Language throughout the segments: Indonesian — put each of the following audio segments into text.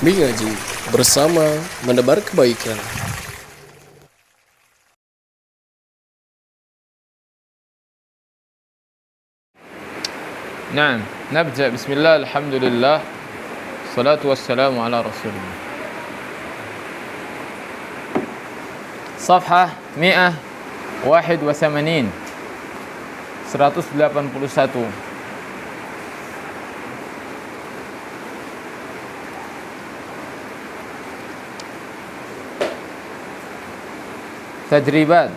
Mengaji bersama menebar kebaikan. نعم نبدأ بسم الله الحمد لله الصلاة والسلام على رسول الله. صفحة 181 181. تدريبات.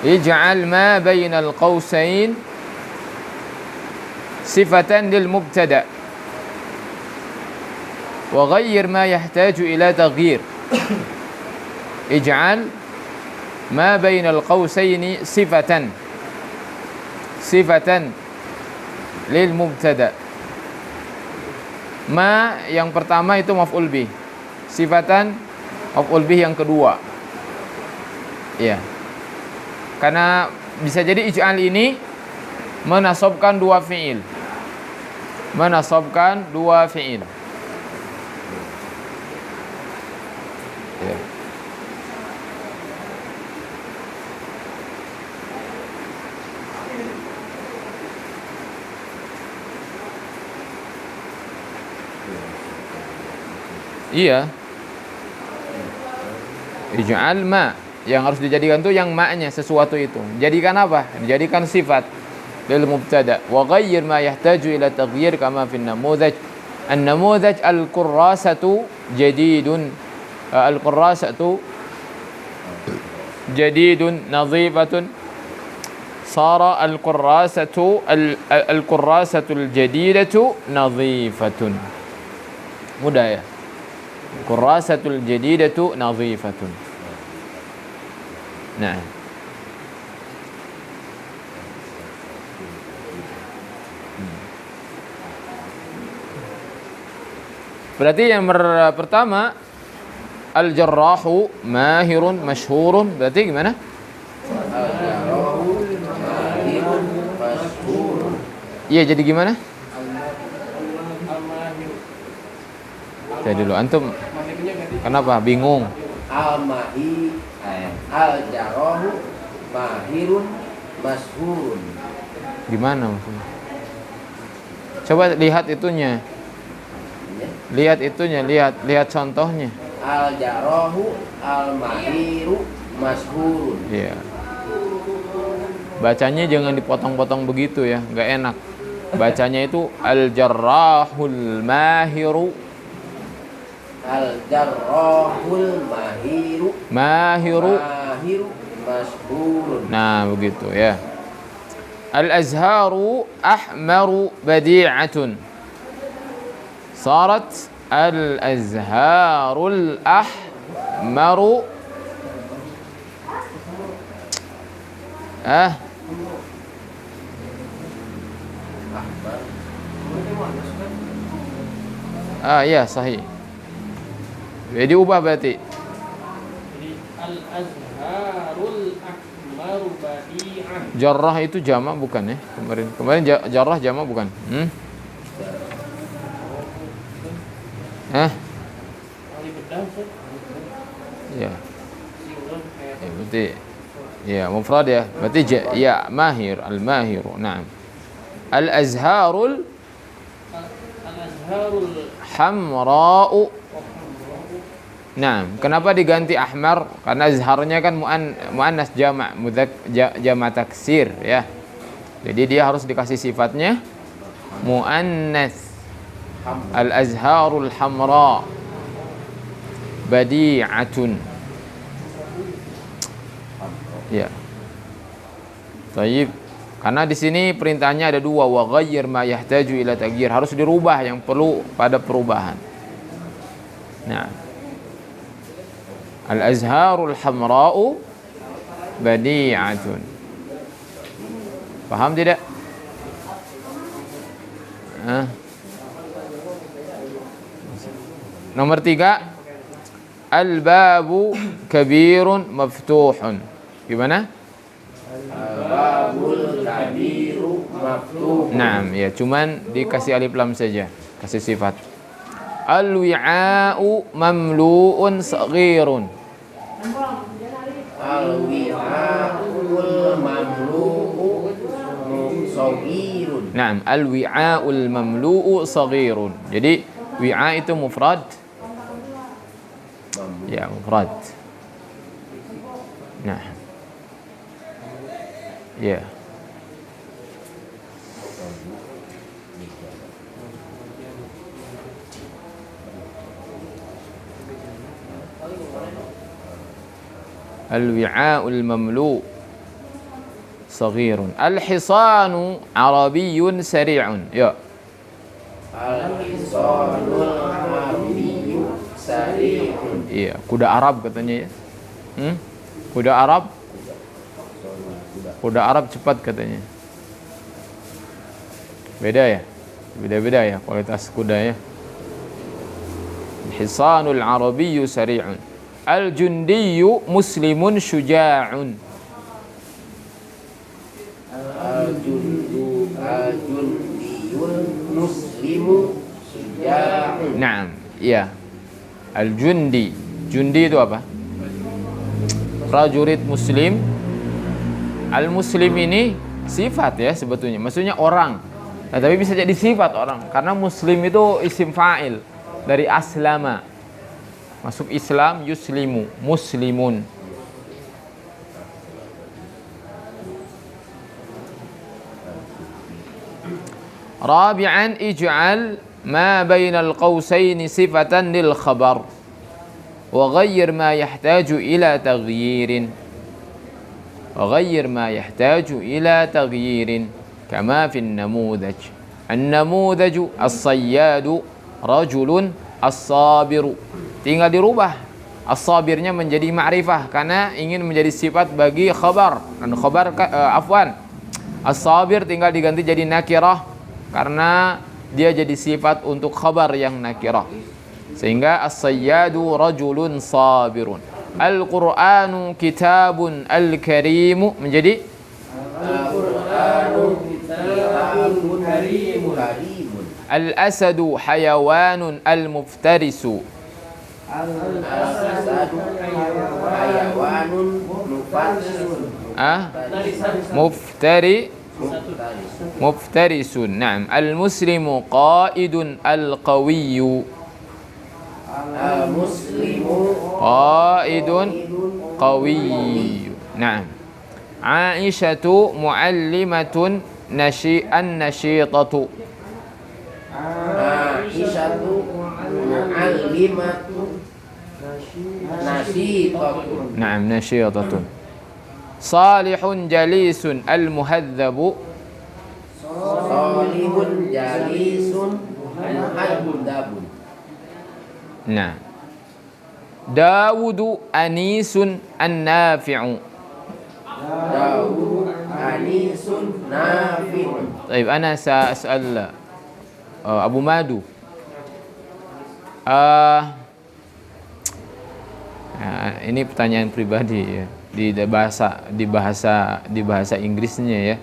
اجعل ما بين القوسين صفة للمبتدأ وغير ما يحتاج إلى تغيير. اجعل ما بين القوسين صفة للمبتدأ. Ma yang pertama itu maf'ul bih, sifatan maf'ul bih yang kedua. Ya. Karena bisa jadi ij'al ini menasabkan dua fi'il. Ya. Iya. Ij'al ma, yang harus dijadikan tuh yang ma'nya, sesuatu itu. Jadikan apa? Dijadikan sifat lil mubtada. Wa ghayyir ma yahtaju ila taghyir kama fi an-namudhaj. An-namudhaj al-qurrasatu jadidun. Al-qurrasatu jadidun nadhifatun. Sara al-qurrasatu al-jadidatu nadhifatun. Mudah ya. Qurrasatul jadidatu nadhifatun. Nah. Berarti yang pertama al-jarrahu mahirun masyhurun. Berarti gimana? Al-jarrahu mahirun masyhurun. Iya, jadi gimana? Saya dulu, antum kenapa bingung? Al-jarrahu mahirun masyhurun. Gimana maksudnya? Coba lihat itunya. Lihat contohnya. Al-jarrahu al-mahiru masyhurun. Iya. Bacanya jangan dipotong-potong begitu ya, nggak enak. Bacanya itu al-jarrahul mahiru. Al-jarrahul mahiru masyhurun. Nah, begitu ya. Al-azharu ahmaru badi'atun. Sarat al-azharul ahmaru iya sahih. Jadi ubah berarti. Jadi al-azharul ahmaru badi'ah. Jarrah itu jamak bukan ya? Kemarin jarrah jamak bukan? Ali bedah Ustaz. Ya. Ya berarti ya mufrad ya. Berarti ya mahir, al-mahiru. Naam. Al-azharul hamra'u. Nah, kenapa diganti ahmar? Karena azharnya kan muannas jamak, jamak taksir ya. Jadi dia harus dikasih sifatnya muannas. Al-azharul hamra badi'atun. Ya. Baik. Karena di sini perintahnya ada dua, wa ghayyir ma yahtaju ila taghyir, harus dirubah yang perlu pada perubahan. Nah, al-azharul hamra'u badi'atun. Paham tidak? Nomor 3, al-babu kabirun maftuhun. Gimana? Al-babul kabiru maftuh. Naam, ya, cuman dikasih alif lam saja, kasih sifat. Al-wi'a'u mamlu'un saghirun. Al-wi'a'ul mamlu'u saghirun. Naam, al-wi'a'ul mamlu'u saghirun. Jadi wi'a itu mufrad. Ya, mufrad. Nah. Ya. Al-wi'a'ul mamlu' saghirun. Al-hisanu arabiyyun sari'un. Ya. Al-hisanul arabiyyu sari'un. Iya, kuda Arab katanya ya. Kuda Arab. Kuda Arab cepat katanya. Beda ya? Beda-beda ya kualitas kuda ya. Al-hisanul arabiyyu sari'un. Al-jundiyyu muslimun syuja'un. Al-jundiyul muslimu syuja'un. Naam, iya. Al-jundi. Jundi itu apa? Prajurit muslim. Al-muslim ini sifat ya sebetulnya. Maksudnya orang. Nah, tapi bisa jadi sifat orang. Karena muslim itu isim fa'il dari aslama. Masuk Islam, yuslimu, muslimun. Rabi'an ij'al ma bainal qawsaini sifatan lil khabar wa ghayyir ma yahtaju ila taghyirin. وغير ما يحتاج إلى تغيير كما في النموذج. النموذج الصياد رجل الصابر. Tinggal dirubah as-sabirnya menjadi ma'rifah karena ingin menjadi sifat bagi khabar. Dan khabar as-sabir tinggal diganti jadi nakirah karena dia jadi sifat untuk khabar yang nakirah. Sehingga as-sayyadu rajulun sabirun. Al-Qur'anu kitabun al-karimu menjadi Al-Qur'anu kitabun karimun. Al-asadu hayawanun al-muftarisu. Al-asadu hayawanun muftarisun. Muftarisun. Naam. Al-muslimu qaidun al-qawiyyu. Al-muslimu qaidun qawiyyu. Naam. Aisyatu muallimatun nashi'atatu. Aisyatu muallimatun nashi'atun. Naam, nashi'atun. Salihun jalisun al-muhadzabu. Salihun jalisun muhadzabun. Nah, Dawudu anisun an-nafi'u. Dawudu anisun nafi'un. Baik, ana sa'al Abu Madu. Ini pertanyaan pribadi ya. Di bahasa Inggrisnya ya.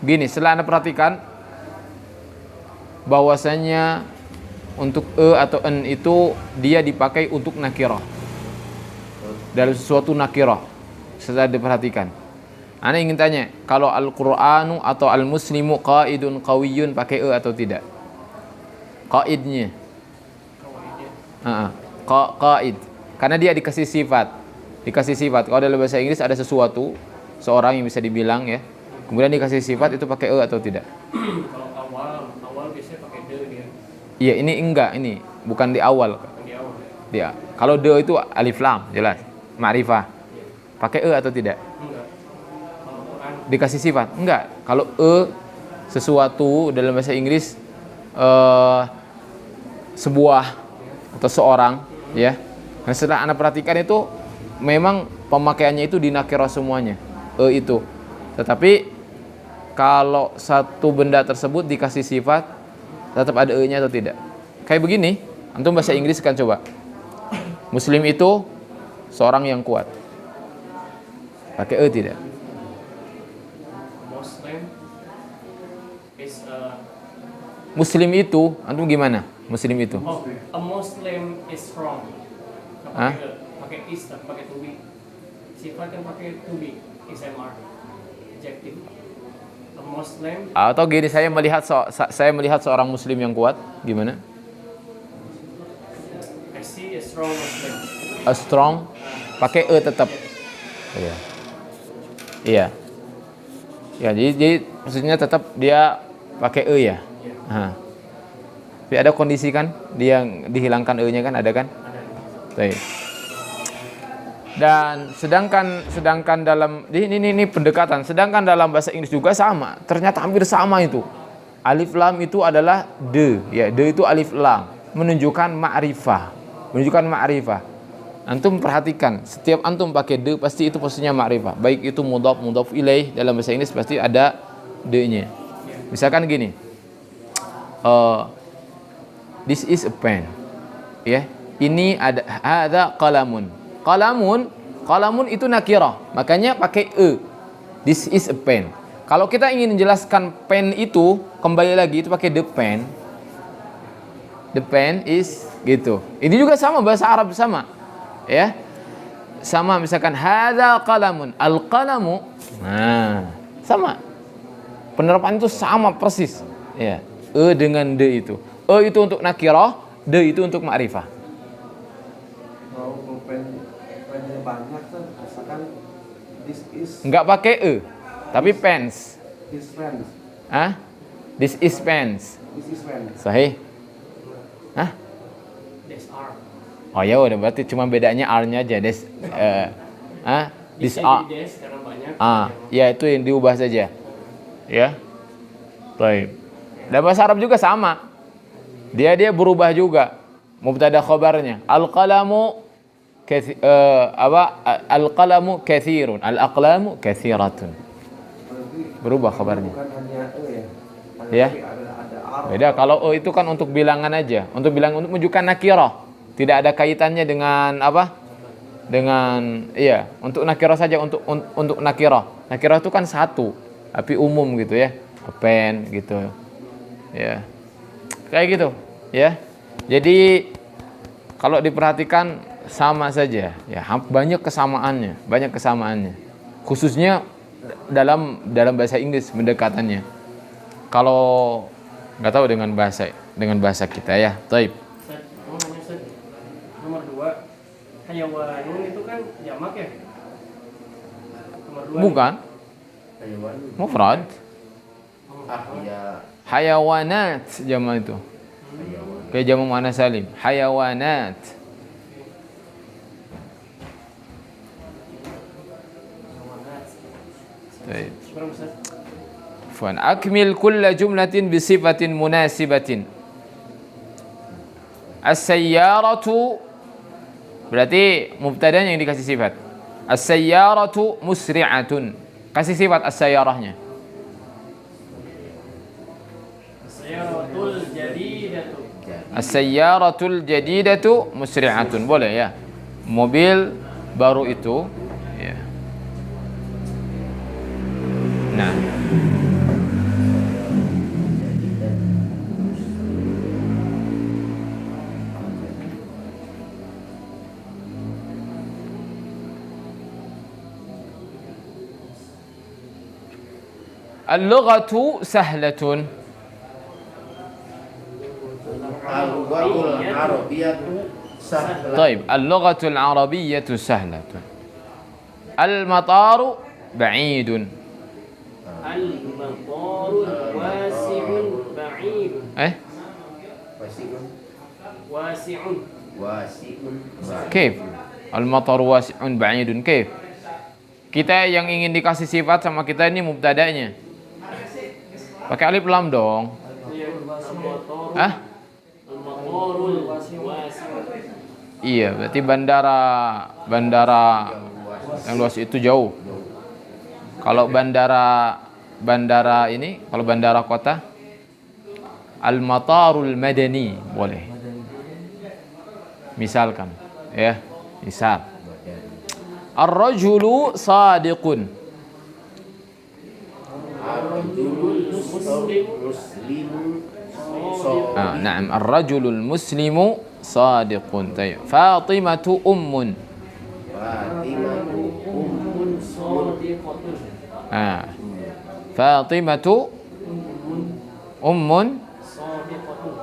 Gini, setelah Anda perhatikan bahwasanya untuk atau en itu dia dipakai untuk nakirah dalam sesuatu nakirah. Setelah diperhatikan, Anda ingin tanya, kalau Al-Qur'anu atau Al-muslimu qaidun qawiyyun pakai atau tidak? Qaidnya qaid karena dia dikasih sifat. Kalau dalam bahasa Inggris ada sesuatu, seorang yang bisa dibilang ya, kemudian dikasih sifat, itu pakai atau tidak? Kalau awal biasanya pakai de dia. Iya, ini enggak, ini bukan di awal. Di awal. Dia. Kalau de itu alif lam, jelas. Ma'rifah. Pakai atau tidak? Enggak. Kalau Quran Dikasih sifat? Enggak. Kalau sesuatu dalam bahasa Inggris sebuah atau seorang, ya. Nah, setelah Anda perhatikan itu memang pemakaiannya itu di nakirah semuanya. Itu. Tetapi kalau satu benda tersebut dikasih sifat, tetap ada e-nya atau tidak? Kayak begini, antum bahasa Inggris kan coba. Muslim itu seorang yang kuat. Pakai e tidak? Muslim is Muslim itu, antum gimana? Muslim itu. a Muslim is strong. Nggak Hah? pakai is, tapi pakai to be. Sifat kan pakai to be, is mr. Adjective. A Muslim Atau gini, saya melihat seorang muslim yang kuat, gimana? I see a strong Muslim. A strong, pakai e tetap. Iya. Iya. Ya, jadi maksudnya tetap dia pakai e ya. Nah. Tapi ada kondisi kan dia dihilangkan e-nya kan, ada kan? Baik. Dan sedangkan dalam ini pendekatan, sedangkan dalam bahasa Inggris juga sama. Ternyata hampir sama itu. Alif lam itu adalah de, ya, de itu alif lam, menunjukkan ma'rifah. Menunjukkan ma'rifah. Antum perhatikan, setiap antum pakai de pasti itu posisinya ma'rifah. Baik itu mudhaf ilaih, dalam bahasa Inggris pasti ada de-nya. Misalkan gini. This is a pen. Ya. Ini ada qalamun. Qalamun itu nakirah. Makanya pakai e. This is a pen. Kalau kita ingin menjelaskan pen itu, kembali lagi itu pakai the pen. The pen is gitu. Ini juga sama, bahasa Arab sama. Ya. Sama, misalkan hadza qalamun. Al-qalamu. Nah, sama. Penerapan itu sama persis. Ya. E dengan de itu. E itu untuk nakirah, de itu untuk ma'rifah. Kalau pennya banyak tuh, misalkan this is Enggak pakai e, tapi pens. his friends, Hah? This is pens. this is friends. Sahih? Hah? Des are. Oh ya udah, berarti cuma bedanya R-nya aja. This Bisa are. jadi des karena banyak. Ya itu yang diubah saja. Ya. Baik. Dan bahasa Arab juga sama. Dia berubah juga. Mubtada khabarnya. Al-qalamu al-qalamu katsirun, al-aqlamu katsiratun. Berubah khabarnya. Bukan hanya e ya. Ya. Ada ar. Beda, kalau e itu kan untuk bilangan aja, untuk menunjukkan nakirah. Tidak ada kaitannya dengan apa? Dengan untuk nakirah saja, untuk nakirah. Nakirah itu kan satu, tapi umum gitu ya. Pen gitu. Ya. Kayak gitu, ya. Jadi kalau diperhatikan sama saja, ya, banyak kesamaannya. Khususnya dalam bahasa Inggris pendekatannya. Kalau nggak tahu dengan bahasa kita ya. Taib. Set, nanya set. Nomor 2, hayawanun itu kan jamak ya? Nomor 2. Bukan, Hayawan. mufrad. Ahya. Hayawanat jamak itu. Kayak jamak muannas salim. Hayawanat. Taib. Kurang Ustaz. Afwan. Akmil kulla jumlatin bi sifatin munasibatin. As-sayyaratu berarti mubtadanya yang dikasih sifat. As-sayyaratu musri'atun. Kasih sifat as-sayyarahnya. Sayyaratul jadidatu. As-sayyaratul jadidatu musri'atun. Boleh ya. Mobil baru itu ya. Nah. Al-lughatu sahlatun. Al-lughatul arabiyyatu sahlah. طيب اللغة العربية سهلة. المطار بعيد. Al-mataru wasi'un ba'id. Wasi'un. Wasi'un. Wasi'un. كيف المطار واسع بعيد كيف. Kita yang ingin dikasih sifat sama kita ini mubtadanya. Pakai alif lam dong. Al-mataru. Hah? Al-matarul wasi'un. Iya, berarti bandara yang luas itu jauh. Kalau bandara kota, al-matarul madani boleh. Misalkan, ya, misal. Ar-rajulu sadiqun. Ar-rajulul muslimu shadiqun. Na'am, ar-rajulul muslimu sadiqun. Tayyib. Fatimatu ummun. Fatimatu ummun Shadiqatun. Fatimatu ummun Shadiqatun.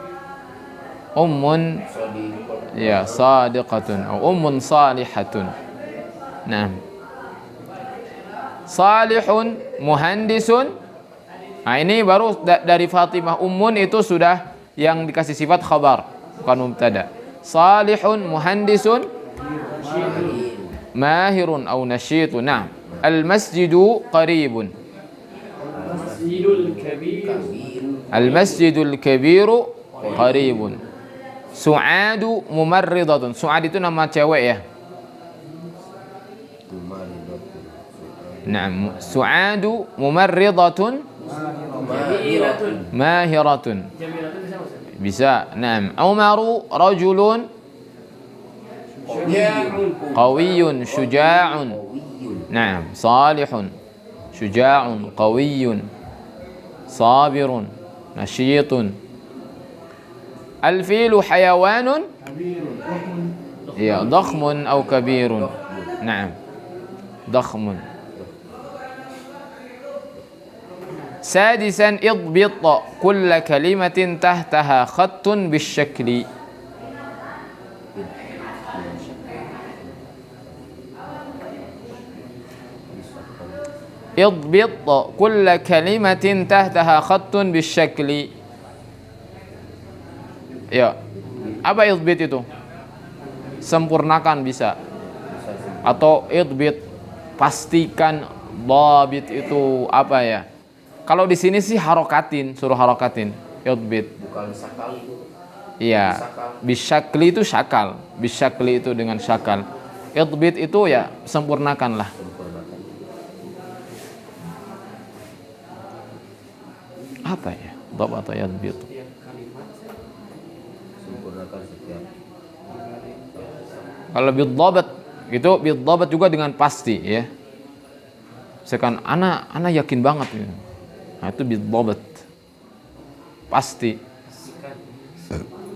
ummun shadiqun. ya sadiqatun atau ummun salihatun. Nah, salihun muhandisun. Nah, ini baru dari Fatimah ummun itu sudah yang dikasih sifat khabar, bukan mubtada. Salihun muhandisun mahirun atau nasyitun. Nah, al masjidu qaribun. Masjidul kabir. Al masjidul kabiru qaribun. Su'adu mumarridatun. Su'ad itu nama cewek ya. Naam, su'adu mumarridatun Jamilatun. mahiratun. Jamilatun bisa Ustaz? Bisa. Naam. Umaru rajulun Syuja'un. qawiyyun syuja'un. Qawiyyun. Naam, salihun syuja'un qawiyyun sabirun nasyitun. Al-filu hayawanun ya dakhmun atau kabirun. Naam, dakhmun. سادسا اضبط كل كلمة تحتها خط بالشكل. اضبط كل كلمة تحتها خط بالشكل. Ya, apa idbit itu? Sempurnakan bisa. Atau idbit pastikan. Dhabit itu apa ya? Kalau di sini sih harokatin, suruh harokatin. Idbit. Bukan sakal itu. Iya. Bisyakli itu syakal. Bisyakli itu dengan syakal. Idbit itu ya sempurnakanlah. Apa ya? Dhab atau idbit? Sempurnakan setiap. Kalau bidhabat itu bidhabat juga dengan pasti ya. Misalkan ana yakin banget gitu. Nah, itu bidhabat. Pasti.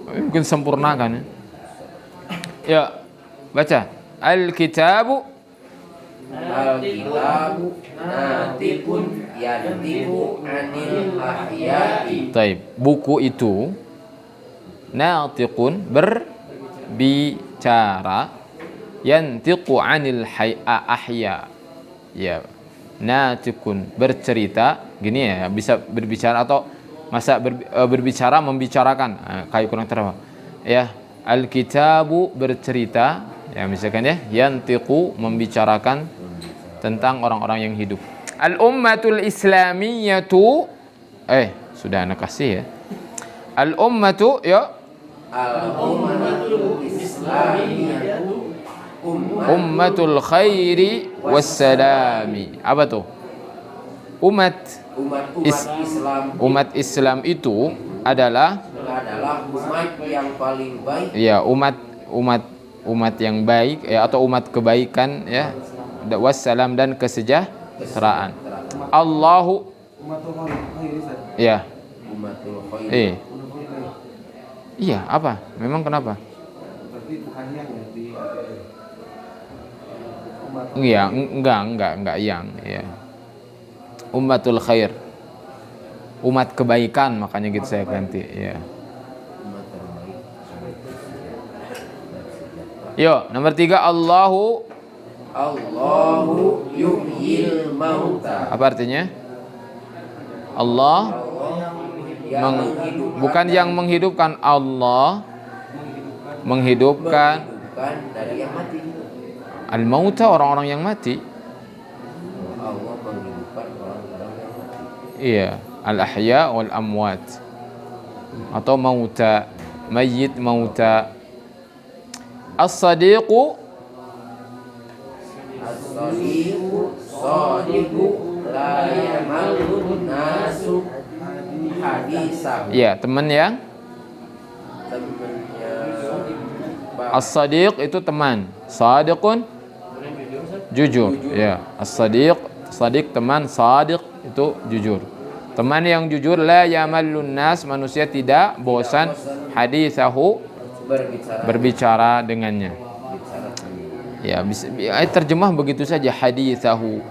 Mungkin sempurnakan ya. Ya, baca. Al-kitabu Al-kitabu natiqun yantiqu anil ahya'i. Taib. Buku itu natiqun berbicara yantiqu anil ahya. Ya. Natiqun bercerita, gini ya, bisa berbicara atau masa berbicara membicarakan. Kayak kurang terang. Ya, al-kitabu bercerita, ya misalkan ya, yantiqu membicarakan tentang orang-orang yang hidup. Al-ummatul islamiyatu sudah anak kasih ya. Al-ummatu ya Al-ummatul islamiyatu ummatul khairi wassalami. Apa tuh? Umat Islam umat Islam itu adalah umat yang paling baik. ya umat yang baik ya, atau umat kebaikan ya, wassalam dan kesejahteraan. Allahu ya Ummatul khair. iya apa? Memang kenapa? Iya, enggak yang ya. Ummatul khair. Umat kebaikan, makanya gitu saya ganti ya. Umat terbaik. Yo, nomor 3 Allahu yuhyil mauta. apa artinya? Allah bukan yang menghidupkan, Allah menghidupkan dari yang mati. al-mauta, orang-orang yang mati. Allah menghidupkan orang-orang yang mati. Iya, al-ahya wal amwat. Atau mauta, mayyit mauta. As-sadiqu As-sadiqu la yamalun nasu hadisah. ya, teman yang Temannya as-sadiq itu teman. Sadiqun jujur. Ya, as-sadiq, sadiq teman, sadiq itu jujur. Teman yang jujur, la yamallun nas, manusia tidak bosan hadithahu, berbicara dengannya. Ya, bisa terjemah begitu saja, hadithahu.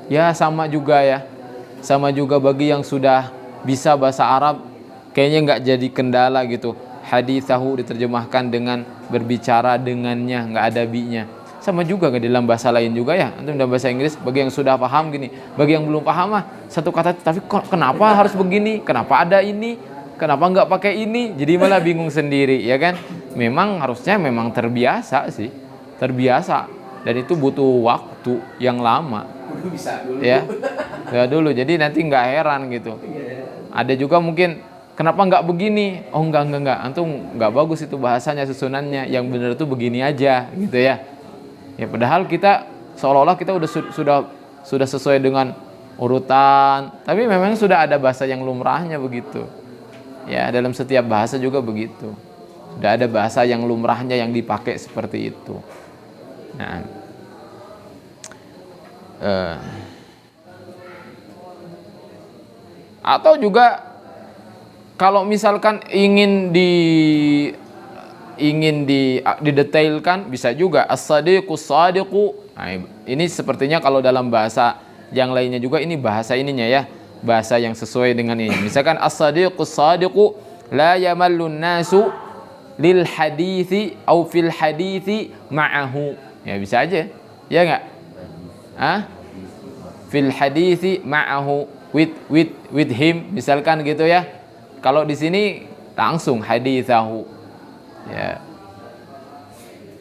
Ya, sama juga ya. Sama juga bagi yang sudah bisa bahasa Arab, kayaknya nggak jadi kendala gitu. Hadithahu diterjemahkan dengan berbicara dengannya, nggak ada bi-nya. Sama juga ke dalam bahasa lain juga ya. Antum dalam bahasa Inggris, bagi yang sudah paham gini, bagi yang belum paham satu kata, tapi kenapa harus begini? Kenapa ada ini? Kenapa nggak pakai ini? Jadi malah bingung sendiri, ya kan? Memang harusnya memang terbiasa sih, terbiasa, dan itu butuh waktu yang lama. Ya, dulu. Jadi nanti nggak heran gitu. Ada juga mungkin kenapa nggak begini? Oh enggak. Antum nggak bagus itu bahasanya, susunannya. Yang benar itu begini aja, gitu ya. Ya padahal kita seolah-olah kita sudah sesuai dengan urutan, tapi memang sudah ada bahasa yang lumrahnya begitu. Ya, dalam setiap bahasa juga begitu. Sudah ada bahasa yang lumrahnya yang dipakai seperti itu. Nah, atau juga kalau misalkan ingin didetailkan bisa juga as-sadiqus sadiqu. Nah, ini sepertinya kalau dalam bahasa yang lainnya juga ini bahasa ininya ya, bahasa yang sesuai dengan ini. Misalkan as-sadiqus sadiqu la yamallun nasu lil hadithi au fil hadithi ma'ahu. Ya bisa aja. Ya enggak? Fil hadithi ma'ahu, with him misalkan gitu ya. Kalau di sini langsung hadithahu. Ya.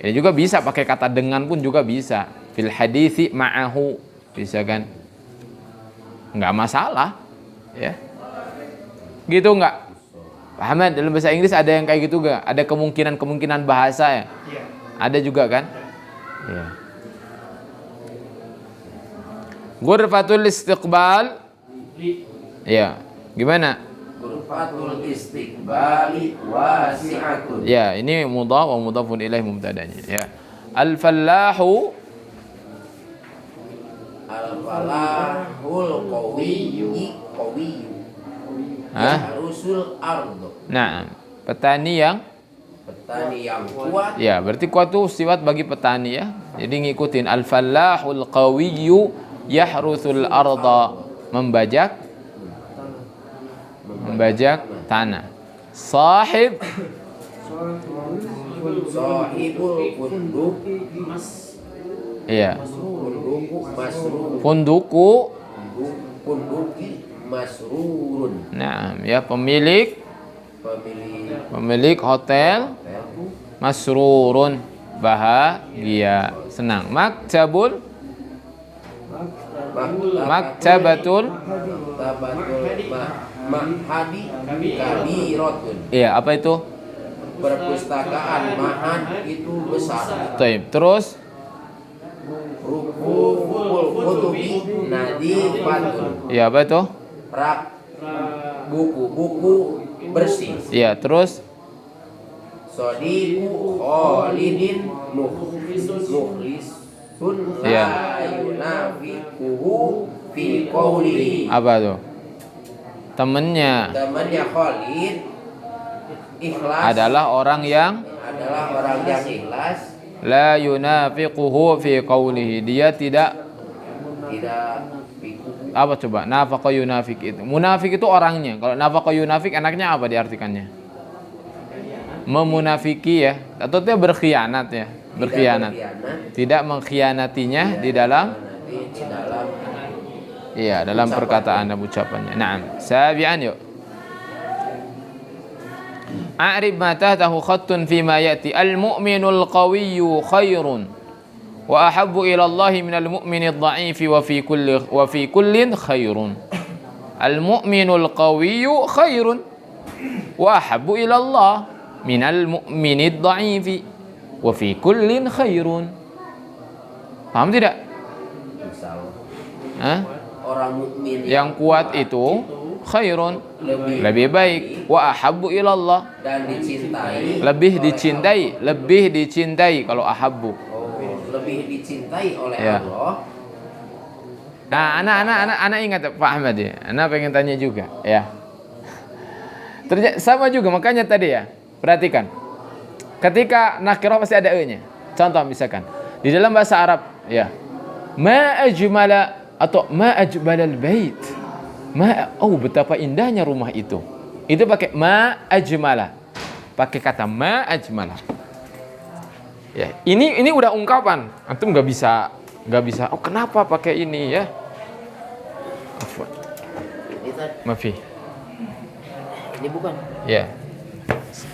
Ini juga bisa pakai kata dengan pun juga bisa. Fil hadithi ma'ahu, bisa kan? Enggak masalah, ya. Gitu enggak? Paham? Dalam bahasa Inggris ada yang kayak gitu enggak? Ada kemungkinan bahasa ya? Iya. Ada juga kan? Ya. Ghurfatul istiqbal. Ya. Gimana? Ghurfatul istiqbali wasi'atun. Ya, ini mudhaf wa mudhafun ilaih mubtadanya. Ya. Al-fallahu. Al-falahul qawiyyu. Harusul ardu. Nah, petani yang kuat. ya, berarti kuat itu sifat bagi petani ya. Jadi ngikutin al-falahul qawiyyu yahrusul arda, membajak tanah. Sahibul funduk. Iya. Funduki masrurun. Nah, ya pemilik hotel masrurun, bahagia, senang. Maktabatul mahadi kabiratun. Iya, apa itu? Perpustakaan mahad itu besar. Taib. Terus Rukuful kutubi nadifatun. iya, apa itu? Rak buku-buku bersih. Iya, terus Sodiku Khalidin mukhlisun Iya. la yunafiquhu fi qawlihi. apa tuh? Temannya Temannya Khalid ikhlas adalah orang yang ikhlas, la yunafiquhu fi qawlihi, dia tidak fiku. apa coba? Nafaqa yunafik itu. Munafik itu orangnya. Kalau nafaqa yunafik enaknya apa diartikannya? Memunafiki ya, atau dia berkhianat ya, berkhianat. Tidak mengkhianatinya di dalam iya, dalam perkataan dan ucapannya. Naam. Sabi'an yuk. A'rib ma tahtahu khattun fi ma ya'ti. Al-mu'minul qawiyyu khairun wa ahabbu ila Allah minal mu'minid dha'ifi wa fi kullin khairun. Al-mu'minul qawiyyu khairun wa ahabbu ila Allah minal mu'minid dha'ifi wa fi kullin khairun. Paham tidak? Misal Hah? orang mukmin Yang kuat itu khairun, lebih baik. Wa ahabbu ilallah, Dan dicintai. lebih dicintai kalau ahabbu. Lebih dicintai oleh Ya. Allah. Nah, anak ingat Pak Ahmad ya. Anak pengen tanya juga, ya. Sama juga makanya tadi ya. Perhatikan. Ketika nakirah pasti ada e-nya. Contoh misalkan di dalam bahasa Arab, ya. Ma ajmala atau ma ajmalal bait. Betapa indahnya rumah itu. Itu pakai ma ajmala. Pakai kata ma ajmala. Ya, ini udah ungkapan. Antum nggak bisa. Oh, kenapa pakai ini ya? Afwan. Mafi. Ini bukan. Ya.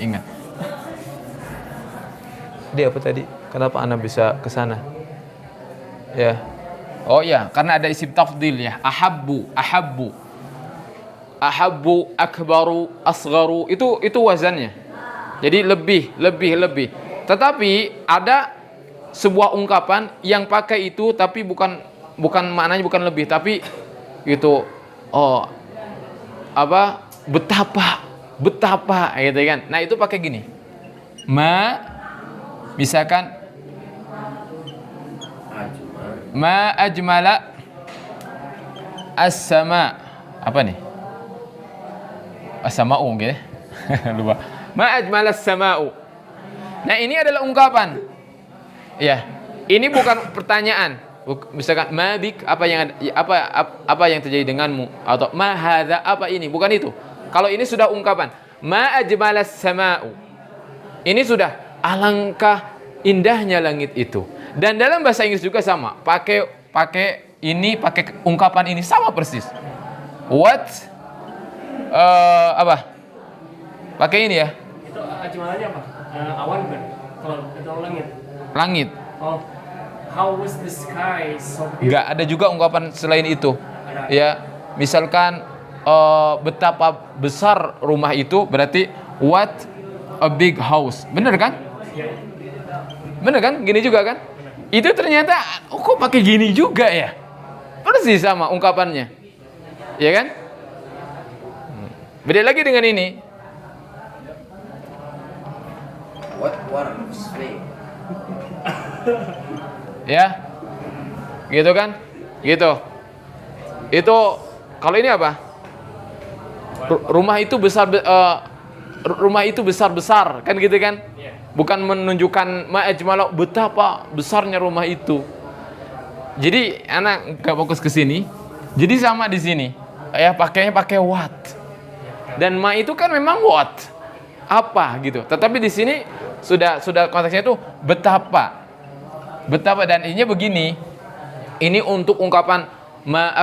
Ingat. Dia apa tadi? Kenapa Anda bisa ke sana? Ya. Oh ya, karena ada isim tafdil ya. Ahabbu, akbaru, asgharu. Itu wazannya. Jadi lebih. Tetapi ada sebuah ungkapan yang pakai itu tapi bukan maknanya bukan lebih, tapi itu betapa gitu kan. Nah, itu pakai gini. Misalkan ma ajmala as-sama. Apa nih? As-sama'u mungkin ya. Lupa. Ma ajmala as-sama'u. Nah, ini adalah ungkapan. Ya. Ini bukan pertanyaan. Misalkan ma bik, apa yang terjadi denganmu, atau ma hadza, apa ini, bukan itu. Kalau ini sudah ungkapan ma ajmala as-sama'u. Ini sudah alangkah indahnya langit itu. Dan dalam bahasa Inggris juga sama. Pakai ungkapan ini sama persis. What? Pakai ini ya. Itu ajmalanya apa? Awan kan? Kalau langit. Langit. Oh. How was the sky so beautiful? Enggak ada juga ungkapan selain itu. Ada. Ya, misalkan betapa besar rumah itu, berarti what a big house. Bener kan? Ya. Bener kan? Gini juga kan? Itu ternyata kok pakai gini juga ya? Persis sama ungkapannya. Ya kan? Beda lagi dengan ini. What warms me? Ya. Gitu kan? Gitu. Itu kalau ini apa? Rumah itu besar kan gitu kan? Bukan menunjukkan ma'ajmalau, betapa besarnya rumah itu. Jadi anak gak fokus ke sini. Jadi sama di sini. Ya pakainya pakai what. Dan ma itu kan memang what. Apa gitu. Tetapi di sini sudah konteksnya itu betapa. Betapa, dan ini begini. Ini untuk ungkapan ma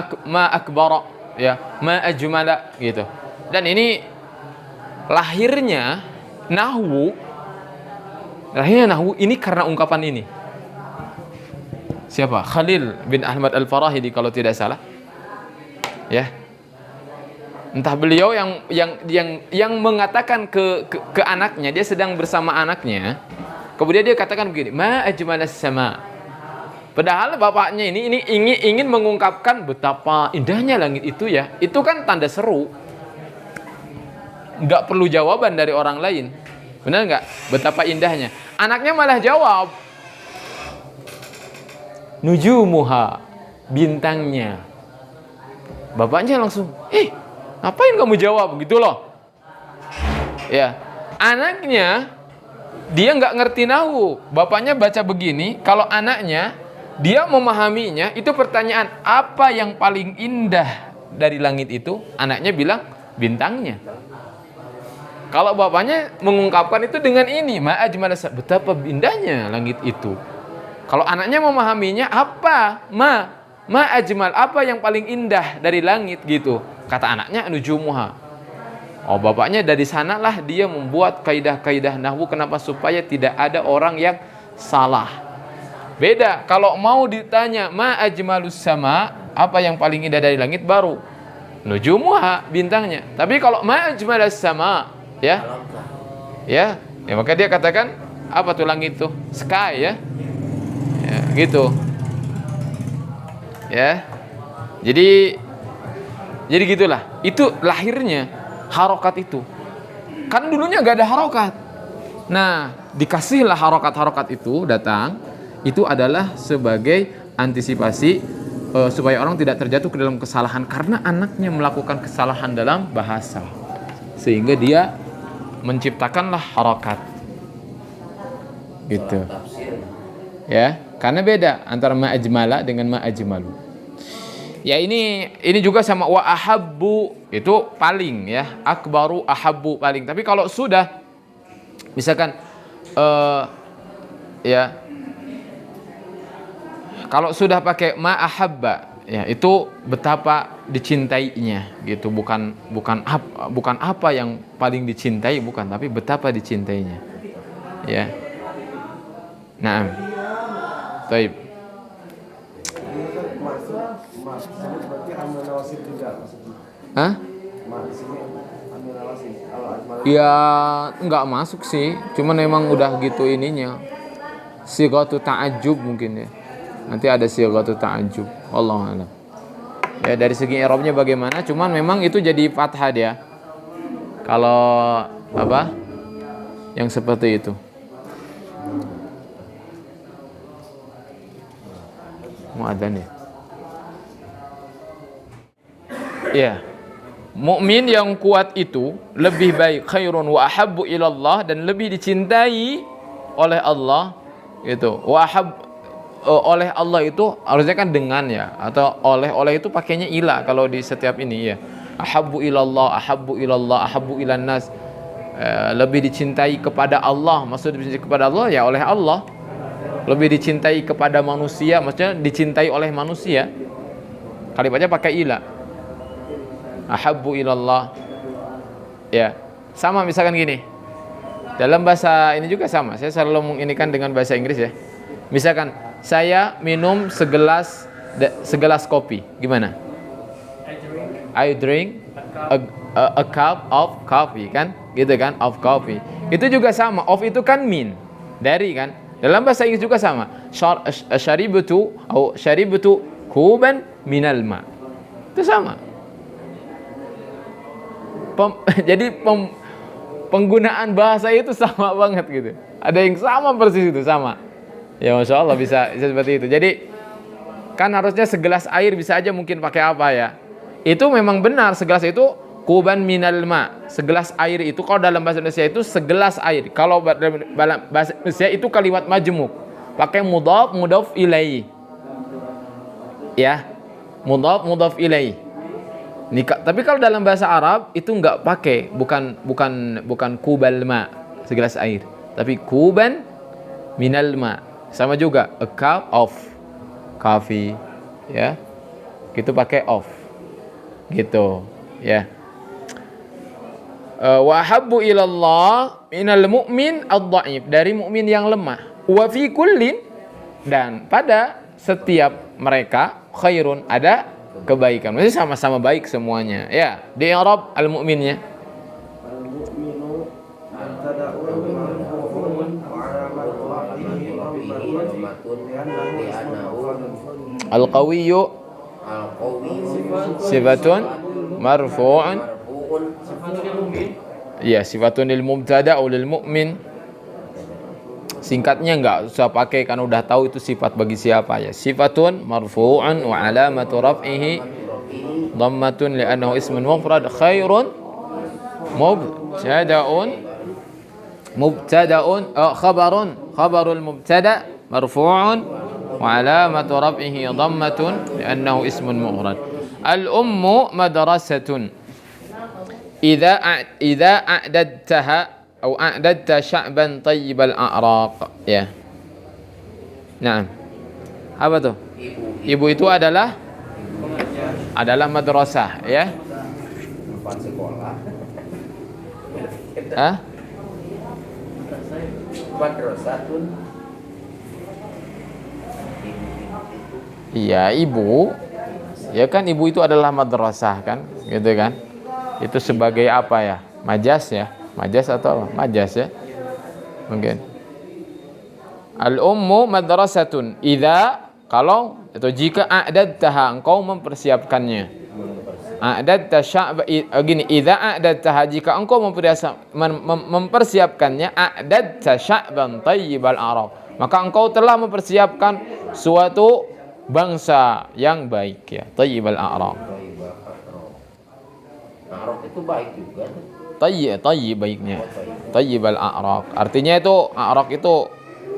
akbara, ya, ma ajmala gitu. Dan ini lahirnya nahwu ini karena ungkapan ini. Siapa? Khalil bin Ahmad Al-Farahidi kalau tidak salah. Ya. Entah beliau yang mengatakan ke anaknya, dia sedang bersama anaknya. Kemudian dia katakan begini, ma ajmalas sama. Padahal bapaknya ini ingin mengungkapkan betapa indahnya langit itu ya. Itu kan tanda seru. Enggak perlu jawaban dari orang lain. Benar enggak? Betapa indahnya. Anaknya malah jawab, nujumuha, bintangnya. Bapaknya langsung, ngapain kamu jawab gitu loh. Ya, anaknya dia nggak ngerti nahwu. Bapaknya baca begini, kalau anaknya dia memahaminya, itu pertanyaan apa yang paling indah dari langit itu? Anaknya bilang bintangnya. Kalau bapaknya mengungkapkan itu dengan ini, ma ajmal, betapa indahnya langit itu. Kalau anaknya memahaminya apa? Ma ajmal, apa yang paling indah dari langit gitu. Kata anaknya nujumuha. Oh, bapaknya dari sanalah dia membuat kaidah-kaidah nahwu, kenapa? Supaya tidak ada orang yang salah. Beda kalau mau ditanya ma ajmalus sama, apa yang paling indah dari langit, baru nujumuha, bintangnya. Tapi kalau ma ajmalus sama, ya maka dia katakan apa tuh langit tuh? Sky ya gitu ya. Jadi Jadi gitulah. Itu lahirnya harokat itu. Kan dulunya gak ada harokat. Nah, dikasihlah harokat-harokat itu datang. Itu adalah sebagai antisipasi supaya orang tidak terjatuh ke dalam kesalahan karena anaknya melakukan kesalahan dalam bahasa. Sehingga dia menciptakanlah harokat. Gitu. Ya, karena beda antara ma'ajmala dengan ma'ajmalu. Ya ini juga sama wa ahabbu, itu paling ya, akbaru ahabbu paling. Tapi kalau sudah misalkan ya kalau sudah pakai ma ahabba, ya itu betapa dicintainya gitu, bukan apa yang paling dicintai, bukan, tapi betapa dicintainya. Ya. Naam. Baik. Ini kan mak sini berarti amil nawasin juga maksudnya. Hah? Mak sini amil nawasin. Kalau ajmal Ya enggak masuk sih, cuman memang udah gitu ininya. Sighatu ta'ajjub mungkin ya. Nanti ada sighatu ta'ajjub. Wallahu a'lam. Ya dari segi i'rabnya bagaimana? Cuman memang itu jadi fathah dia. Kalau apa? Yang seperti itu. Muadzan ya. Ya. Mukmin yang kuat itu lebih baik, khairun wa ahabbu ilallah, dan lebih dicintai oleh Allah gitu. Wa oleh Allah itu harusnya kan dengan ya, atau oleh itu pakainya ila kalau di setiap ini ya. Ahabbu ilallah, ahabbu ilallah, ahabbu ilan nas. Lebih dicintai kepada Allah, maksud dicintai kepada Allah ya oleh Allah. Lebih dicintai kepada manusia, maksudnya dicintai oleh manusia. Kalimatnya pakai ila. Ahabbu ilallah. Ya, sama misalkan gini. Dalam bahasa ini juga sama. Saya selalu menginikan dengan bahasa Inggris ya. Misalkan saya minum segelas kopi, gimana? I drink a cup of coffee, kan? Gitu kan? Of coffee. Itu juga sama. Of itu kan min, dari kan? Dalam bahasa Inggris juga sama. Syaribtu kuban minal ma. Itu sama. Jadi penggunaan bahasa itu sama banget gitu. Ada yang sama persis itu, sama. Ya Masya Allah bisa seperti itu. Jadi kan harusnya segelas air, bisa aja mungkin pakai apa ya. Itu memang benar, segelas itu kuban minal ma. Segelas air itu kalau dalam bahasa Indonesia itu segelas air. Kalau dalam bahasa Indonesia itu kalimat majmuk. Pakai mudhaf ilaih. Ya. Mudhaf ilaih. Tapi kalau dalam bahasa Arab itu enggak pakai, bukan kubal ma, segelas air, tapi kuban minal ma. Sama juga a cup of coffee, ya. Gitu pakai of. Gitu, ya. Wa habbu ilallah minal mu'min ad-dha'if, dari mukmin yang lemah. Wa fi kullin, dan pada setiap mereka khairun, ada kebaikan. Maksudnya sama-sama baik semuanya. Ya, di i'rab al-mu'minnya. al-mu'minu mubtada'un marfu'un wa 'alamatu raf'ihi dhammatun Al-qawiyyu sifatun marfu'un. Ya, sifatun lil mubtada' lil mu'min. Singkatnya enggak usah pakai, kan udah tahu itu sifat bagi siapa ya. Sifatun marfu'un wa alamatu raf'ihi dhammatun li'annahu ismun mufrad, khairun khabarul mubtada' marfu'un wa alamatu raf'ihi dhammatun li'annahu ismun mufrad. Al-ummu madrasatun idza a'dadtaha atau a'dadta sya'ban tayyibal a'raq, ya. Nah, apa tuh? Ibu itu adalah madrasah, ya. Hah? Madrasatun. Iya, ibu. Ya kan, ibu itu adalah madrasah kan, gitu kan? Itu sebagai apa ya? Majas ya. Majas atau apa? Majas ya. Mungkin. Al-ummu madrasatun idza, kalau atau jika a'dadtaha, engkau mempersiapkannya. A'dadta sya'ban, gini, idza a'dadta, jika engkau mempersiapkannya, a'dadta sya'ban tayyibal a'raq, maka engkau telah mempersiapkan suatu bangsa yang baik, ya, tayyibal a'raq. Arok itu baik juga. Tayyib baiknya. Tayyibal a'raq. Artinya itu a'raq itu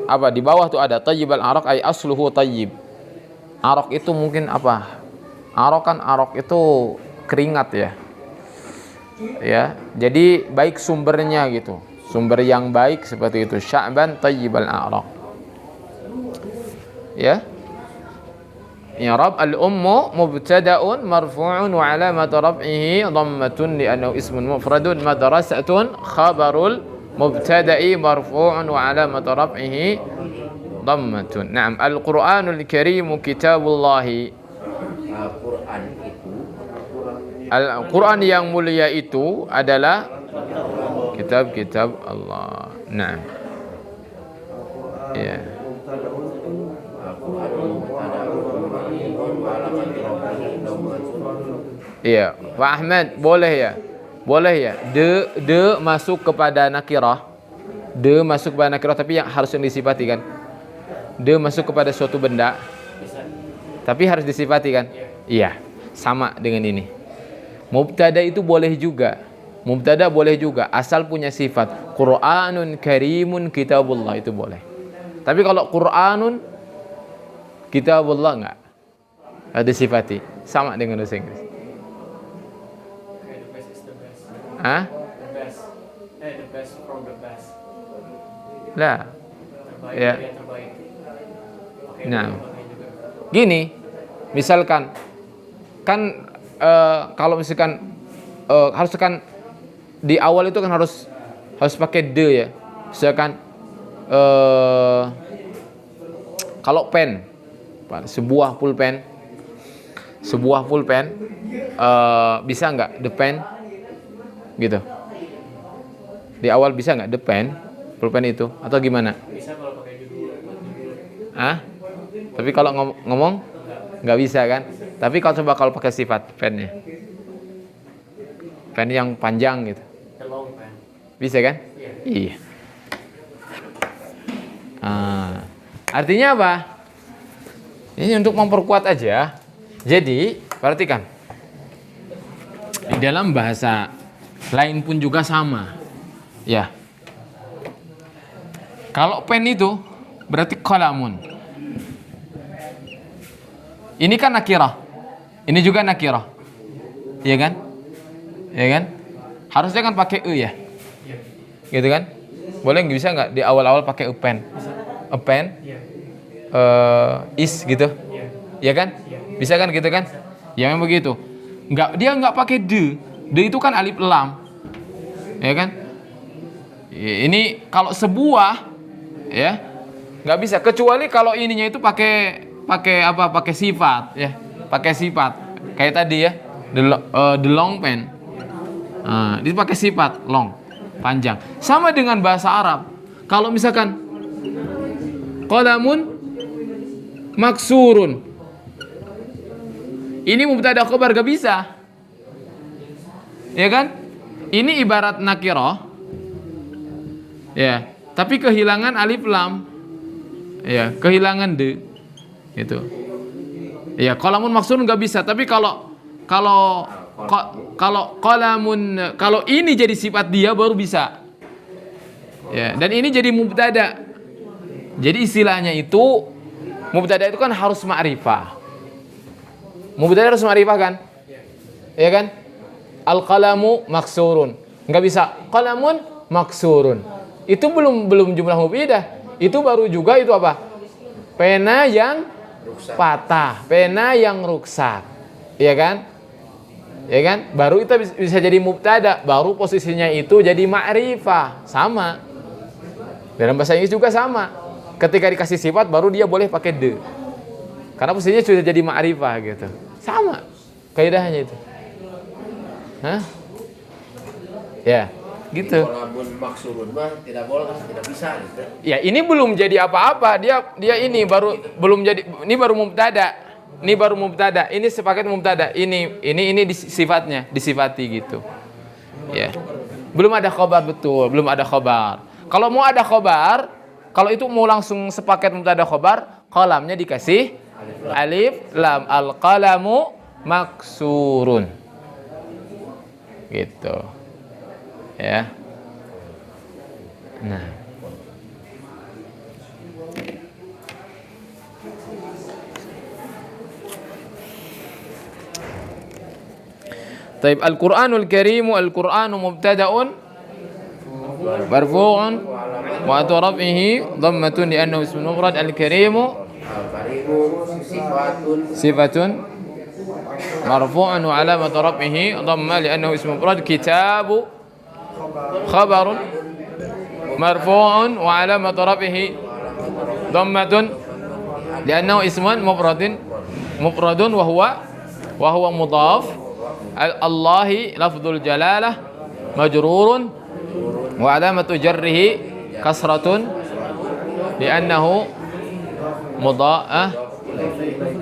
apa? Di bawah tuh ada tayyibal a'raq ay asluhu tayyib. A'raq itu mungkin apa? A'raq itu keringat ya. Ya, jadi baik sumbernya gitu. Sumber yang baik seperti itu. Sya'ban tayyibal a'raq. Ya. I'rab al-ummu mubtada'un marfu'un wa 'alamat raf'ihi dhammatun li'annahu ismun mufradun. Madrasatun khabarul mubtada'i marfu'un wa 'alamat raf'ihi dhammatun. Naam, al-Qur'anul Karim kitabullahi. Al-Quran yang mulia itu adalah kitab-kitab Allah. Nah, ya. Iya, Pak Ahmad, boleh ya? Boleh ya? De masuk kepada nakirah. De masuk kepada nakirah, tapi yang harus disifati kan? De masuk kepada suatu benda, tapi harus disifati kan? Iya, sama dengan ini. Mubtada itu boleh juga. Mubtada boleh juga, asal punya sifat. Qur'anun karimun kitabullah, itu boleh. Tapi kalau Qur'anun kitabullah enggak ada sifati, sama dengan bahasa Inggris. The best is the best. Hah? The best. The best from the best. Lah. Terbaik Ya. dari yang terbaik. Oke, Nah. pakai juga. Gini, misalkan kan kalau misalkan harus kan di awal itu kan harus pakai de ya. Misalkan kalau pen, sebuah pulpen bisa nggak the pen gitu? Di awal bisa nggak the pen, pulpen itu, atau gimana? Bisa kalau pakai judul, buat judul. Ah? Tapi kalau ngomong nggak bisa kan? Tapi kalau pakai sifat pennya, pen yang panjang gitu, The long pen. bisa kan? Iya. Artinya apa? Ini untuk memperkuat aja. Jadi perhatikan, di dalam bahasa lain pun juga sama, ya. Kalau pen itu berarti qalamun. Ini kan nakirah. Ini juga nakirah. Iya kan? Iya kan? Harusnya kan pakai e ya. Gitu kan? Boleh nggak, bisa nggak di awal-awal pakai pen? A pen? Is gitu. Iya kan? Bisa kan gitu kan? Ya memang begitu. Dia nggak pakai de. De itu kan alif lam. Ya kan? Ini kalau sebuah ya nggak bisa, kecuali kalau ininya itu pakai apa? Pakai sifat ya. Pakai sifat. Kayak tadi ya. The long pen. Itu pakai sifat long, panjang. Sama dengan bahasa Arab. Kalau misalkan qalamun maksurun, ini mubtada khabar gak bisa, ya kan? Ini ibarat nakirah, ya. Tapi kehilangan alif lam, ya, kehilangan de, gitu. Ya, qalamun maksurun gak bisa. Tapi kalau qalamun, kalau ini jadi sifat dia baru bisa. Ya, dan ini jadi mubtada. Jadi istilahnya itu mubtada itu kan harus ma'rifah. Mubtada harus ma'rifah kan? Ya kan? Al-qalamu maksurun. Enggak bisa qalamun maksurun. Itu belum jumlah mufidah. Itu baru juga itu apa? Pena yang patah, pena yang rusak. Iya kan? Ya kan? Baru itu bisa jadi mubtada, baru posisinya itu jadi ma'rifah. Sama. Dalam bahasa Inggris juga sama. Ketika dikasih sifat baru dia boleh pakai de. Karena posisinya sudah jadi ma'rifah gitu. Sama kaidahnya itu. Hah? Ya, gitu. Qalamun maksurun mah tidak boleh, tidak bisa gitu. Ya, ini belum jadi apa-apa. Dia ini baru belum jadi, ini baru mubtada. Ini baru mubtada. Ini sepaket mubtada. Ini sifatnya, disifati gitu. Ya. Belum ada khobar, betul, belum ada khobar. Kalau mau ada khobar, kalau itu mau langsung sepaket mubtada khobar, qalamnya dikasih alif lam, al-qalamu maksurun. Gitu. Ya. Nah. Taib Al-Qur'anul Karim, Al-Qur'anu mubtada'un marfu'un wa atrafihi dhammatun li'annahu ismun mufrad. Al-Karim sifatun marfu'un wa alamat rafihi dhamma li'annahu ismun mufrad. Kitabu khabarun marfu'un wa alamat rafihi dhammatun li'annahu ismun mufradun wa huwa mudhaf. Allahi lafdzul jalalah majrurun wa alamatu jarrihi kasratun li'annahu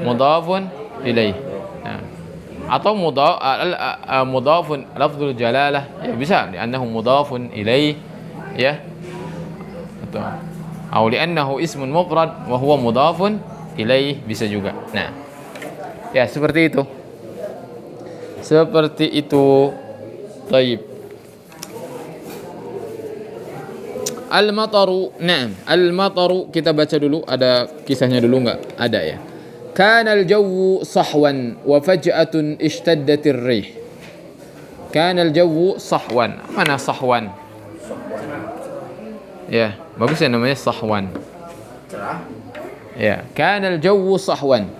mudhafun ilaih. Atau mudhafun lafdzul jalalah, ya bisa li'annahu mudhafun ilaih, ya, atau li'annahu ismun mufrad wa huwa mudhafun ilaih, bisa juga. Nah, ya seperti itu. Seperti itu. Taib. Al-mataru. Naam, al-mataru kita baca dulu, ada kisahnya dulu enggak? Ada ya. Kana al-jawwu sahwan wa faj'atun ishtaddatir rih. Kana al-jawwu sahwan. Mana sahwan? Ya, bagus ya namanya sahwan. Cerah. Ya, kana al-jawwu sahwan.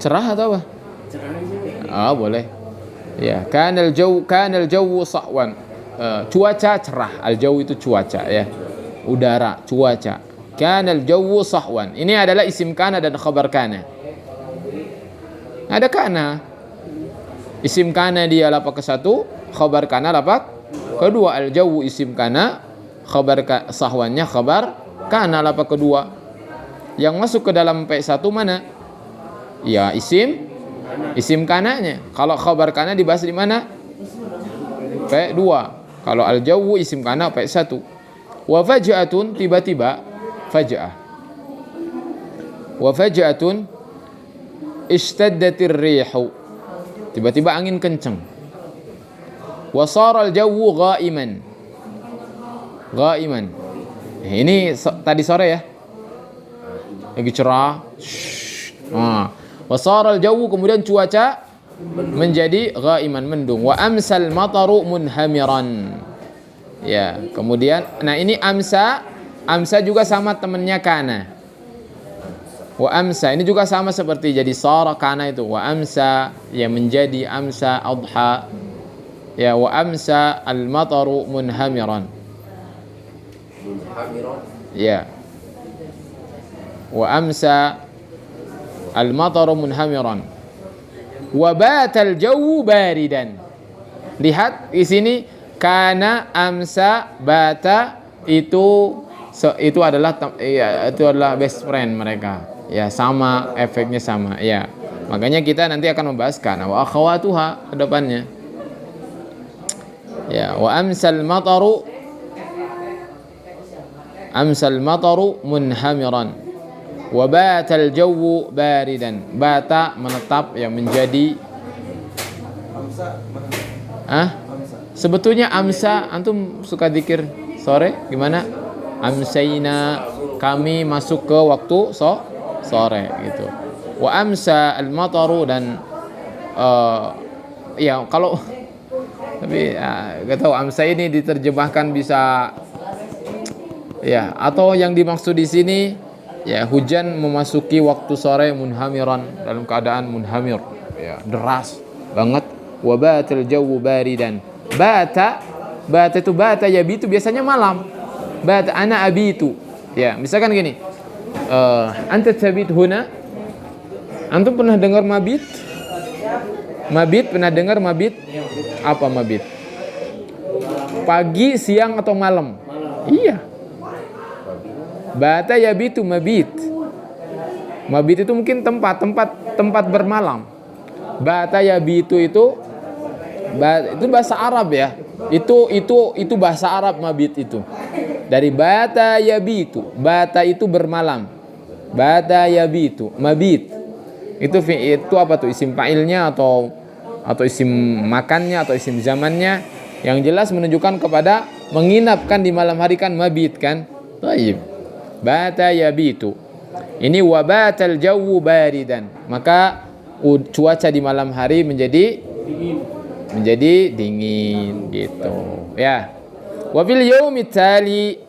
Cerah atau apa? Boleh. Ya, kanal jawu sahwan. Cuaca cerah. Al-jawu itu cuaca ya. Udara, cuaca. Kanal jawu sahwan. Ini adalah isim kana dan khabar kana. Ada kana. Isim kana dia lapak ke-1, khabar kana lapak kedua. Al-jawu isim kana, khabar sahwannya khabar kana lapak kedua. Yang masuk ke dalam P1 mana? Ya, isim kananya. Kalau khabar kana dibahas di mana? P2. Kalau al-jawwu isim kana P1. Wa faj'atun, tiba-tiba faj'ah. Wa faj'atun ishtaddatir rihu. Tiba-tiba angin kencang. Wa sara al-jawwu ghaiman. Ghaiman. Ini tadi sore ya. Lagi cerah. Wasara al-jawu, kemudian cuaca menjadi ghaiman, mendung. Wa amsal mataru munhamiran. Ya, kemudian nah ini amsa juga sama temannya kana. Wa amsa ini juga sama seperti jadi sara kana itu. Wa amsa ya menjadi amsa adha. Ya, wa amsa al-mataru munhamiran. Ya. Wa amsa al-mataru munhamiran wa batal jawu baridan. Lihat di sini kana amsa bata itu adalah best friend mereka. Ya, sama, efeknya sama. Ya. Makanya kita nanti akan membahas kana wa akhawatuha ke depannya. Ya, wa amsal mataru munhamiran. Wa batal jawu baridan. Bata menetap, yang menjadi sebetulnya amsa, antum suka zikir sore gimana? Amsayna, kami masuk ke waktu sore gitu. Wa amsa al-mataru, dan ya kalau tapi enggak tahu amsa ini diterjemahkan bisa ya, atau yang dimaksud di sini ya, hujan memasuki waktu sore munhamiran, dalam keadaan munhamir, ya, deras banget. Wa batal jawu baridan. Bata itu bata yabitu, biasanya malam. Bata ana abitu. Ya, misalkan gini. Anta tabit huna? Antum pernah dengar mabit? Mabit, pernah dengar mabit? Apa mabit? Pagi, siang atau malam? Iya. Bata yabitu mabit. Mabit itu mungkin tempat bermalam. Bata yabitu itu bahasa Arab ya. Itu bahasa Arab mabit itu. Dari bata yabitu. Bata itu bermalam. Bata yabitu, mabit. Itu apa tuh? Isim fa'ilnya atau isim makannya atau isim zamannya, yang jelas menunjukkan kepada menginapkan di malam hari kan mabit kan. Baik. Bata yabitu. Ini wabatal jawu baridan. Maka cuaca di malam hari menjadi dingin gitu. Ya. Wa fil yaumit tali,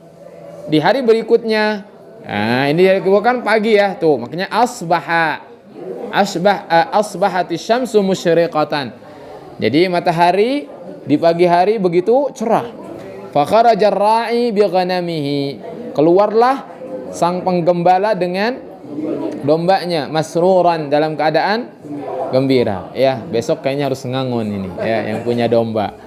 di hari berikutnya. Nah, ini bukan pagi ya, tuh. Makanya asbahati syamsu musyriqatan. Jadi matahari di pagi hari begitu cerah. Fa kharaja ar-ra'i bi ghanamihi. Keluarlah sang penggembala dengan dombanya, masruran, dalam keadaan gembira. Ya, besok kayaknya harus ngangon ini ya, yang punya domba.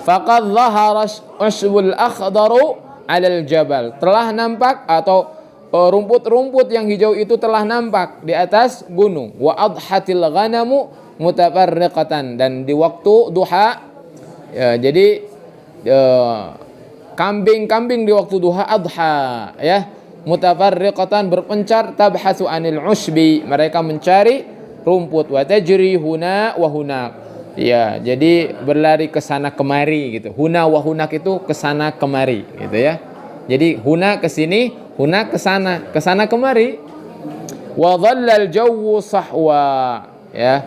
Faqad dhahara usbul akhdaru 'alal jabal. Telah nampak atau rumput-rumput yang hijau itu telah nampak di atas gunung. Wa adhatil ghanamu mutafarriqatan, dan di waktu duha ya, jadi kambing-kambing di waktu duha adha ya, mutafarriqatan, berpencar, tabhasu anil usbi, mereka mencari rumput, wa tajri huna wa hunak. Ya, jadi berlari ke sana kemari gitu. Huna wa hunak itu ke sana kemari gitu ya. Jadi huna ke sini, huna ke sana kemari. Wa dhallal jawu sahwa ya.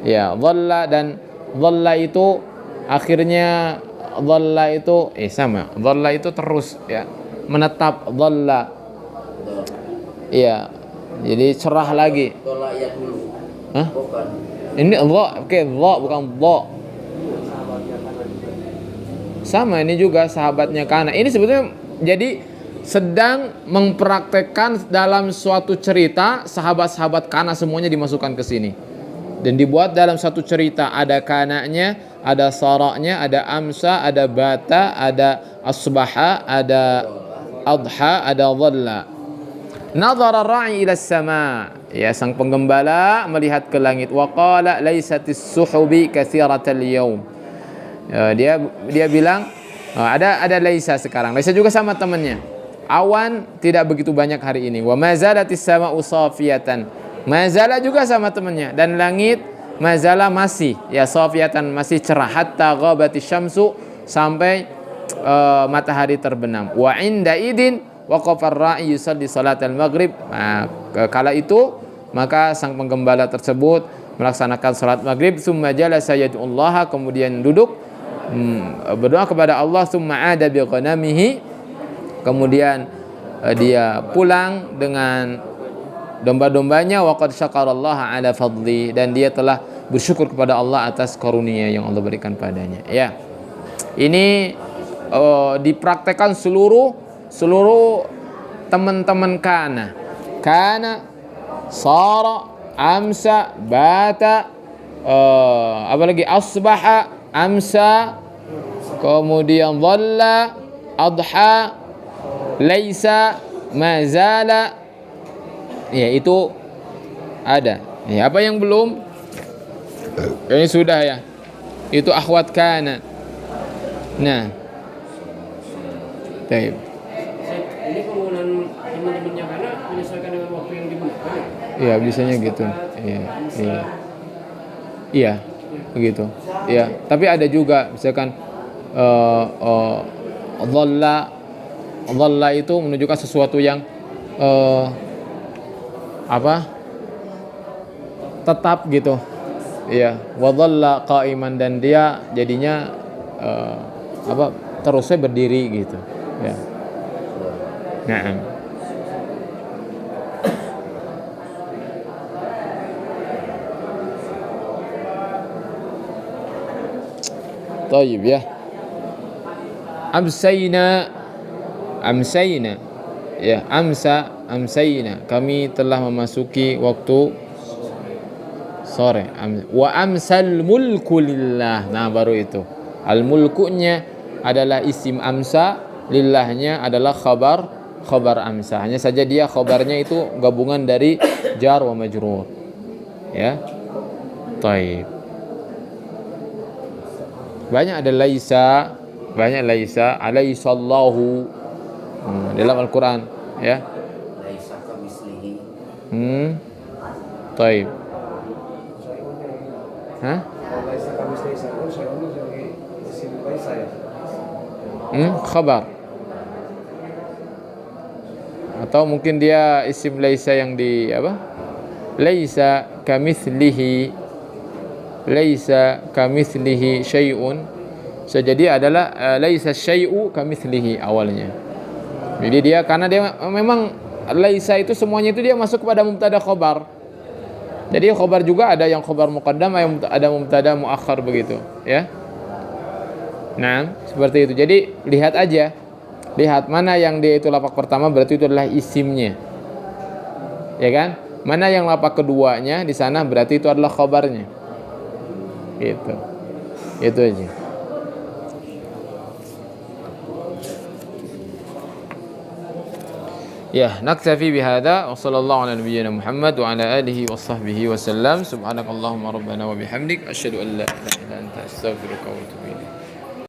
Ya, dhalla, dan dhalla itu akhirnya dhalla itu sama. Dhalla itu terus ya, menetap, dhalla. Iya. Jadi cerah lagi. Tolak ya dulu. Hah? Bukan. Ini dha, oke, dha bukan dha. Sama, ini juga sahabatnya Kana. Ini sebetulnya jadi sedang mempraktekkan dalam suatu cerita, sahabat-sahabat Kana semuanya dimasukkan ke sini. Dan dibuat dalam satu cerita, ada Kananya, ada Sara'nya, ada Amsa, ada Bata, ada Asbaha, ada Adha, ada Dhalla. Nadhara ar-ra'i ila as-sama', ya, sang penggembala melihat ke langit. Wa qala laisatis suhubi katsiratal yaum. Dia bilang ada Laisa sekarang. Laisa juga sama temannya. Awan tidak begitu banyak hari ini. Wa mazalatis sama'u safiyatan. Mazala juga sama temannya, dan langit mazala masih ya safiyatan, masih cerah, hatta ghabatis syamsu, sampai matahari terbenam. Wa inda idin waqafa ar-ra'i yusalli salatal maghrib. Nah, kala itu maka sang penggembala tersebut melaksanakan salat maghrib. Tsumma jalasa yad'ullaha, kemudian duduk berdoa kepada Allah. Tsumma ada bi ghanamihi, kemudian dia pulang dengan domba-dombanya. Wa qad syakarallaha ala fadli, dan dia telah bersyukur kepada Allah atas karunia yang Allah berikan padanya. Ya. Ini dipraktekkan seluruh teman-teman Kana, Sara, Amsa, Bata, apalagi Asbaha, Amsa, kemudian Dhalla, Adha, Laisa, Mazala. Ya, itu ada. Ya, apa yang belum? Ini sudah ya. Itu akhwat Kana. Nah. Baik. Ini penggunaan teman-temannya karena menyesuaikan dengan waktu yang digunakan. Iya, biasanya gitu. Iya, begitu. Iya, tapi ada juga misalkan dhalla itu menunjukkan sesuatu yang tetap gitu. Iya, wa dhalla qa'iman, dan dia jadinya terusnya berdiri gitu. Ya. Naam. Tayyib ya. Amsayna. Ya, amsayna. Kami telah memasuki waktu sore. Wa amsal mulku lillah. Nah, baru itu. Al mulkunya adalah isim amsa, lillahnya adalah khabar khobar amsa. Hanya saja dia khobarnya itu gabungan dari jar wa majrur. Ya. Taib. Banyak ada laisa, alaisallahu dalam Al-Qur'an, ya. Laisa kamislihi. Taib. Hah? Kalau laisa kami laisa, saya ini sebagai isim laisa ya. Khabar. Atau mungkin dia isim laisa yang di apa? Laisa kamitslihi syai'un. So, jadi adalah laisa syai'u kamitslihi awalnya. Jadi dia karena dia memang laisa itu semuanya itu dia masuk kepada mubtada khabar. Jadi khabar juga ada yang khabar muqaddam, ada mubtada muakhar begitu, ya. Nah, seperti itu. Jadi lihat aja. Lihat mana yang dia itu lapak pertama berarti itu adalah isimnya. Ya kan? Mana yang lapak keduanya di sana berarti itu adalah khabarnya. Gitu. Itu aja. Ya, naktafi bihadza wa sallallahu ala nabiyyina Muhammad wa ala alihi wa sahbihi wa sallam. Subhanakallahumma rabbana wa bihamdik asyhadu an la ilaha illa anta astaghfiruka wa atubu ilaik.